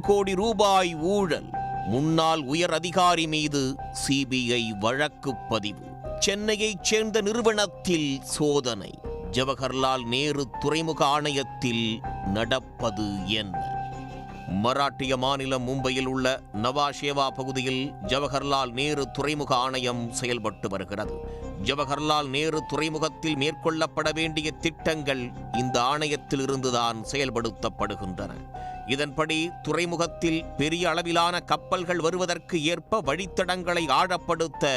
கோடி ரூபாய் ஊழல். முன்னாள் உயர் அதிகாரி மீது சிபிஐ வழக்கு பதிவு. சென்னையைச் சேர்ந்த நிறுவனத்தில் சோதனை. ஜவஹர்லால் நேரு துறைமுக ஆணையத்தில் நடப்பது என்ன? மராட்டிய மாநிலம் மும்பையில் உள்ள நவாஷேவா பகுதியில் ஜவஹர்லால் நேரு துறைமுக ஆணையம் செயல்பட்டு வருகிறது. ஜவஹர்லால் நேரு துறைமுகத்தில் மேற்கொள்ளப்பட வேண்டிய திட்டங்கள் இந்த ஆணையத்தில் இருந்துதான் செயல்படுத்தப்படுகின்றன. இதன்படி துறைமுகத்தில் பெரிய அளவிலான கப்பல்கள் வருவதற்கு ஏற்ப வழித்தடங்களை ஆழப்படுத்த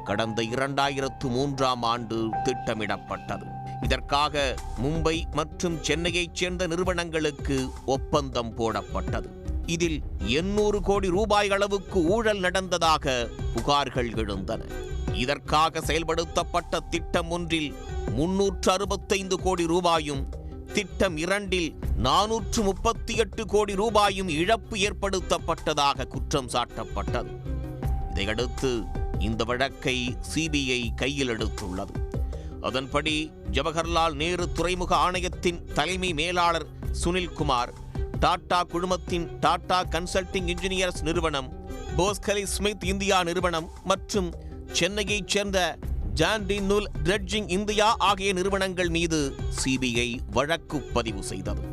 கடந்த 2003ஆம் ஆண்டு திட்டமிடப்பட்டது. இதற்காக மும்பை மற்றும் சென்னையைச் சேர்ந்த நிறுவனங்களுக்கு ஒப்பந்தம் போடப்பட்டது. இதில் 800 கோடி ரூபாய் அளவுக்கு ஊழல் நடந்ததாக புகார்கள் எழுந்தன. இதற்காக செயல்படுத்தப்பட்ட திட்டம் ஒன்றில் 365 கோடி ரூபாயும், திட்டம் 2இல் 438 கோடி ரூபாயும் இழப்பு ஏற்படுத்தப்பட்டதாக குற்றம் சாட்டப்பட்டது. இதையடுத்து இந்த வழக்கை சிபிஐ கையில் எடுத்துள்ளது. அதன்படி ஜவஹர்லால் நேரு துறைமுக ஆணையத்தின் தலைமை மேலாளர் சுனில்குமார், டாடா குழுமத்தின் டாடா கன்சல்டிங் இன்ஜினியர்ஸ் நிறுவனம், போஸ்கலி ஸ்மித் இந்தியா நிறுவனம் மற்றும் சென்னையைச் சேர்ந்த ஜான் டி நூல் டிரெட்ஜிங் இந்தியா ஆகிய நிறுவனங்கள் மீது சிபிஐ வழக்கு பதிவு செய்தது.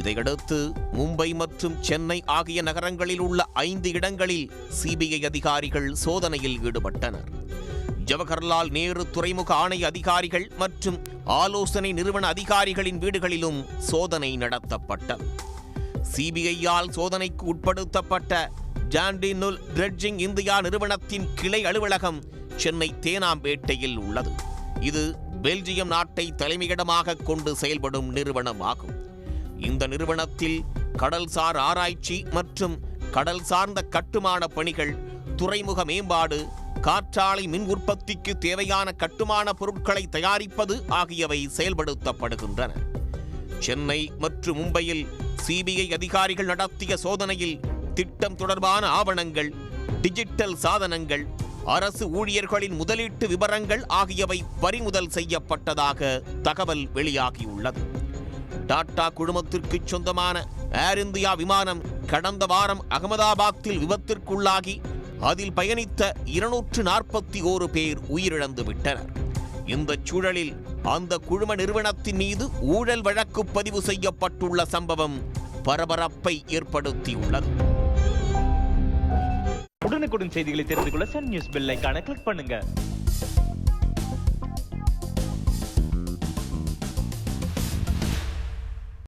இதையடுத்து மும்பை மற்றும் சென்னை ஆகிய நகரங்களில் உள்ள 5 இடங்களில் சிபிஐ அதிகாரிகள் சோதனையில் ஈடுபட்டனர். ஜவஹர்லால் நேரு துறைமுக ஆணைய அதிகாரிகள் மற்றும் ஆலோசனை நிறுவன அதிகாரிகளின் வீடுகளிலும் சோதனை நடத்தப்பட்டது. சிபிஐயால் சோதனைக்கு உட்படுத்தப்பட்ட ஜான் டி நூல் டிரெட்ஜிங் இந்தியா நிறுவனத்தின் கிளை அலுவலகம் சென்னை தேனாம்பேட்டையில் உள்ளது. இது பெல்ஜியம் நாட்டை தலைமையிடமாக கொண்டு செயல்படும் நிறுவனமாகும். இந்த நிறுவனத்தில் கடல்சார் ஆராய்ச்சி மற்றும் கடல் சார்ந்த கட்டுமான பணிகள், துறைமுக மேம்பாடு, காற்றாலை மின் உற்பத்திக்கு தேவையான கட்டுமான பொருட்களை தயாரிப்பது ஆகியவை செயல்படுத்தப்படுகின்றன. சென்னை மற்றும் மும்பையில் சிபிஐ அதிகாரிகள் நடத்திய சோதனையில் திட்டம் தொடர்பான ஆவணங்கள், டிஜிட்டல் சாதனங்கள், அரசு ஊழியர்களின் முதலீட்டு விவரங்கள் ஆகியவை பறிமுதல் செய்யப்பட்டதாக தகவல் வெளியாகியுள்ளது. டாடா குழுமத்திற்கு சொந்தமான ஏர் இந்தியா விமானம் கடந்த வாரம் அகமதாபாத்தில் விபத்திற்குள்ளாகி அதில் பயணித்த 241 பேர் உயிரிழந்து விட்டனர். இந்த சூழலில் அந்த குழும நிறுவனத்தின் மீது ஊழல் வழக்கு பதிவு செய்யப்பட்டுள்ள சம்பவம் பரபரப்பை ஏற்படுத்தியுள்ளது. உடனுக்குடன் செய்திகளை தெரிந்து கொள்ள சன் நியூஸ் பெல் ஐகானை கிளிக் பண்ணுங்க.